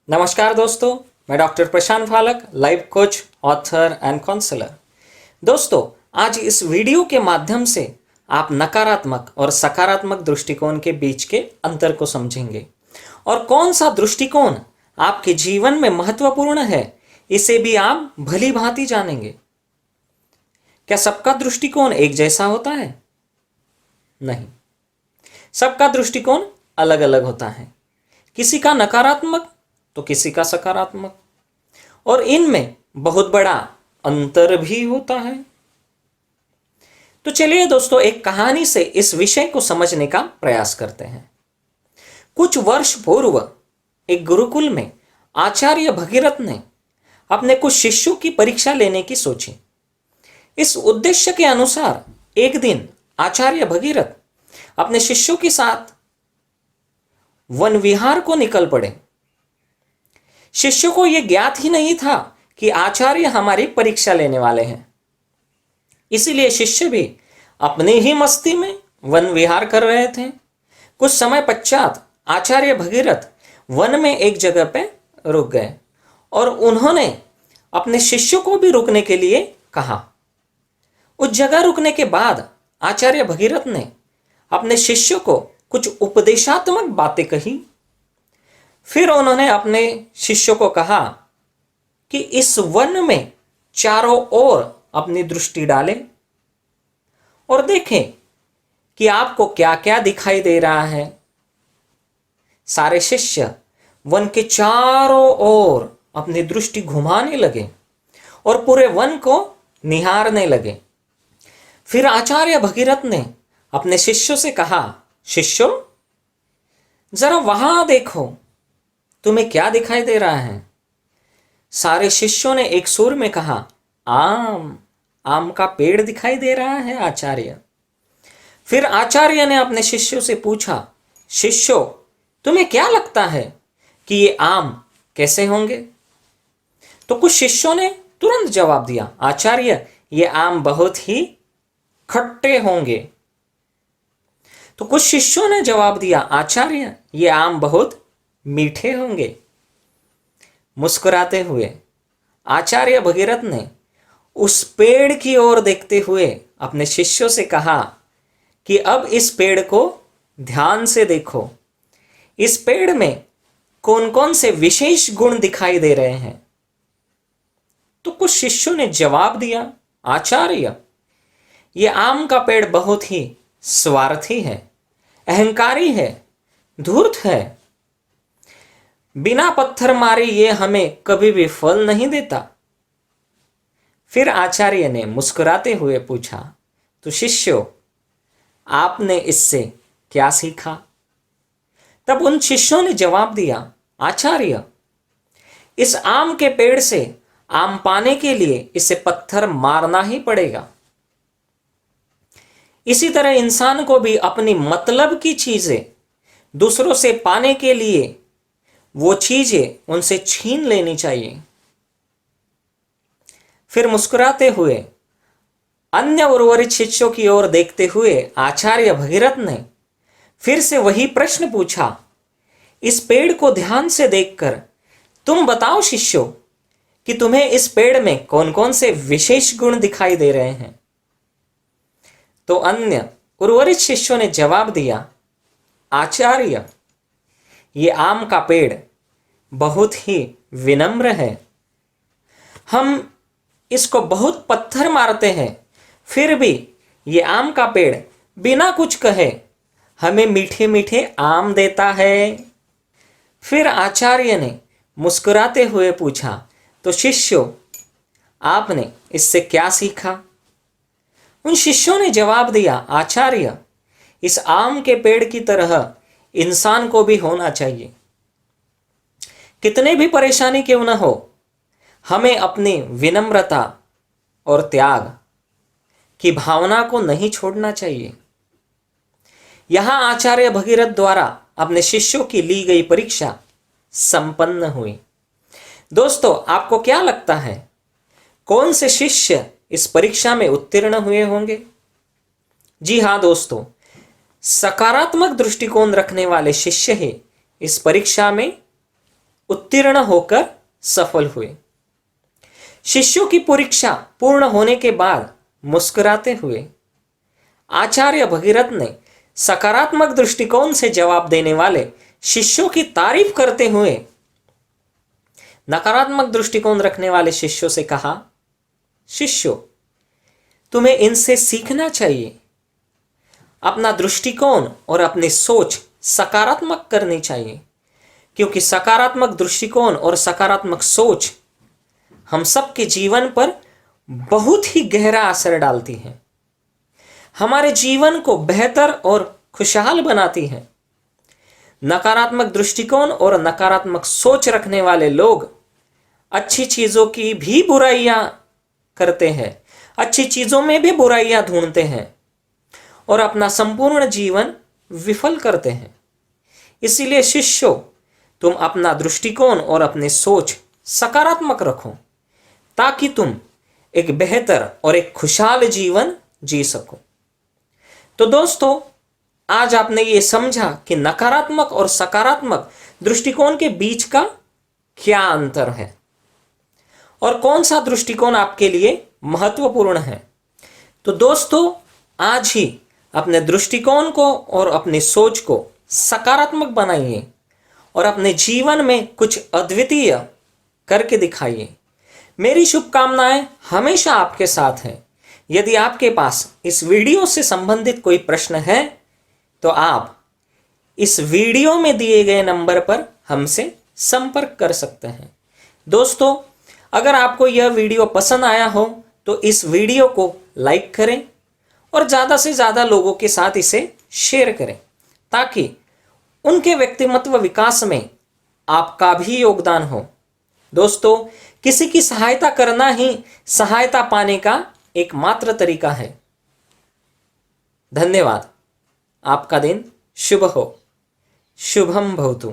नमस्कार दोस्तों, मैं doctor Prashant Phalak, life coach, author and counsellor. दोस्तों, आज इस वीडियो के माध्यम से आप नकारात्मक और सकारात्मक दृष्टिकोण के बीच के अंतर को समझेंगे और कौन सा दृष्टिकोण आपके जीवन में महत्वपूर्ण है, इसे भी आप भली भांति जानेंगे। क्या सबका दृष्टिकोण एक जैसा होता है? नहीं, सबका दृष्टिकोण अलग अलग होता है। किसी का नकारात्मक तो किसी का सकारात्मक, और इनमें बहुत बड़ा अंतर भी होता है। तो चलिए दोस्तों, एक कहानी से इस विषय को समझने का प्रयास करते हैं। कुछ वर्ष पूर्व एक गुरुकुल में आचार्य भगीरथ ने अपने कुछ शिष्यों की परीक्षा लेने की सोची। इस उद्देश्य के अनुसार एक दिन आचार्य भगीरथ अपने शिष्यों के साथ वन विहार को निकल पड़े। शिष्यों को यह ज्ञात ही नहीं था कि आचार्य हमारी परीक्षा लेने वाले हैं, इसीलिए शिष्य भी अपनी ही मस्ती में वन विहार कर रहे थे। कुछ समय पश्चात आचार्य भगीरथ वन में एक जगह पे रुक गए और उन्होंने अपने शिष्यों को भी रुकने के लिए कहा। उस जगह रुकने के बाद आचार्य भगीरथ ने अपने शिष्यों को कुछ उपदेशात्मक बातें कही। फिर उन्होंने अपने शिष्यों को कहा कि इस वन में चारों ओर अपनी दृष्टि डालें और देखें कि आपको क्या क्या दिखाई दे रहा है। सारे शिष्य वन के चारों ओर अपनी दृष्टि घुमाने लगे और पूरे वन को निहारने लगे। फिर आचार्य भगीरथ ने अपने शिष्यों से कहा, शिष्यों, जरा वहां देखो, तुम्हें क्या दिखाई दे रहा है? सारे शिष्यों ने एक सुर में कहा, आम का पेड़ दिखाई दे रहा है आचार्य। फिर आचार्य ने अपने शिष्यों से पूछा, शिष्यों, तुम्हें क्या लगता है कि ये आम कैसे होंगे? तो कुछ शिष्यों ने तुरंत जवाब दिया, आचार्य, ये आम बहुत ही खट्टे होंगे। तो कुछ शिष्यों ने जवाब दिया, आचार्य, ये आम बहुत मीठे होंगे। मुस्कुराते हुए आचार्य भगीरथ ने उस पेड़ की ओर देखते हुए अपने शिष्यों से कहा कि अब इस पेड़ को ध्यान से देखो। इस पेड़ में कौन कौन से विशेष गुण दिखाई दे रहे हैं? तो कुछ शिष्यों ने जवाब दिया, आचार्य, ये आम का पेड़ बहुत ही स्वार्थी है, अहंकारी है, धूर्त है। बिना पत्थर मारे ये हमें कभी भी फल नहीं देता। फिर आचार्य ने मुस्कुराते हुए पूछा, तो शिष्यों, आपने इससे क्या सीखा? तब उन शिष्यों ने जवाब दिया, आचार्य, इस आम के पेड़ से आम पाने के लिए इसे पत्थर मारना ही पड़ेगा। इसी तरह इंसान को भी अपनी मतलब की चीजें दूसरों से पाने के लिए वो चीजें उनसे छीन लेनी चाहिए। फिर मुस्कुराते हुए अन्य उर्वरित शिष्यों की ओर देखते हुए आचार्य भगीरथ ने फिर से वही प्रश्न पूछा, इस पेड़ को ध्यान से देखकर तुम बताओ शिष्यों कि तुम्हें इस पेड़ में कौन कौन से विशेष गुण दिखाई दे रहे हैं? तो अन्य उर्वरित शिष्यों ने जवाब दिया, आचार्य, ये आम का पेड़ बहुत ही विनम्र है। हम इसको बहुत पत्थर मारते हैं, फिर भी ये आम का पेड़ बिना कुछ कहे हमें मीठे मीठे आम देता है। फिर आचार्य ने मुस्कुराते हुए पूछा, तो शिष्यों, आपने इससे क्या सीखा? उन शिष्यों ने जवाब दिया, आचार्य, इस आम के पेड़ की तरह इंसान को भी होना चाहिए। कितने भी परेशानी क्यों न हो, हमें अपनी विनम्रता और त्याग की भावना को नहीं छोड़ना चाहिए। यहां आचार्य भगीरथ द्वारा अपने शिष्यों की ली गई परीक्षा संपन्न हुई। दोस्तों, आपको क्या लगता है, कौन से शिष्य इस परीक्षा में उत्तीर्ण हुए होंगे? जी हां दोस्तों, सकारात्मक दृष्टिकोण रखने वाले शिष्य ही इस परीक्षा में उत्तीर्ण होकर सफल हुए। शिष्यों की परीक्षा पूर्ण होने के बाद मुस्कुराते हुए आचार्य भगीरथ ने सकारात्मक दृष्टिकोण से जवाब देने वाले शिष्यों की तारीफ करते हुए नकारात्मक दृष्टिकोण रखने वाले शिष्यों से कहा, शिष्यों, तुम्हें इनसे सीखना चाहिए। अपना दृष्टिकोण और अपनी सोच सकारात्मक करनी चाहिए, क्योंकि सकारात्मक दृष्टिकोण और सकारात्मक सोच हम सबके जीवन पर बहुत ही गहरा असर डालती है, हमारे जीवन को बेहतर और खुशहाल बनाती है। नकारात्मक दृष्टिकोण और नकारात्मक सोच रखने वाले लोग अच्छी चीजों की भी बुराइयां करते हैं, अच्छी चीजों में भी बुराइयां ढूंढते हैं और अपना संपूर्ण जीवन विफल करते हैं। इसीलिए शिष्यों, तुम अपना दृष्टिकोण और अपनी सोच सकारात्मक रखो, ताकि तुम एक बेहतर और एक खुशहाल जीवन जी सको। तो दोस्तों, आज आपने ये समझा कि नकारात्मक और सकारात्मक दृष्टिकोण के बीच का क्या अंतर है और कौन सा दृष्टिकोण आपके लिए महत्वपूर्ण है। तो दोस्तों, आज ही अपने दृष्टिकोण को और अपनी सोच को सकारात्मक बनाइए और अपने जीवन में कुछ अद्वितीय करके दिखाइए। मेरी शुभकामनाएं हमेशा आपके साथ हैं। यदि आपके पास इस वीडियो से संबंधित कोई प्रश्न है तो आप इस वीडियो में दिए गए नंबर पर हमसे संपर्क कर सकते हैं। दोस्तों, अगर आपको यह वीडियो पसंद आया हो तो इस वीडियो को लाइक करें और ज़्यादा से ज़्यादा लोगों के साथ इसे शेयर करें, ताकि उनके व्यक्तिमत्व विकास में आपका भी योगदान हो। दोस्तों, किसी की सहायता करना ही सहायता पाने का एकमात्र तरीका है। धन्यवाद। आपका दिन शुभ हो। शुभम भवतु।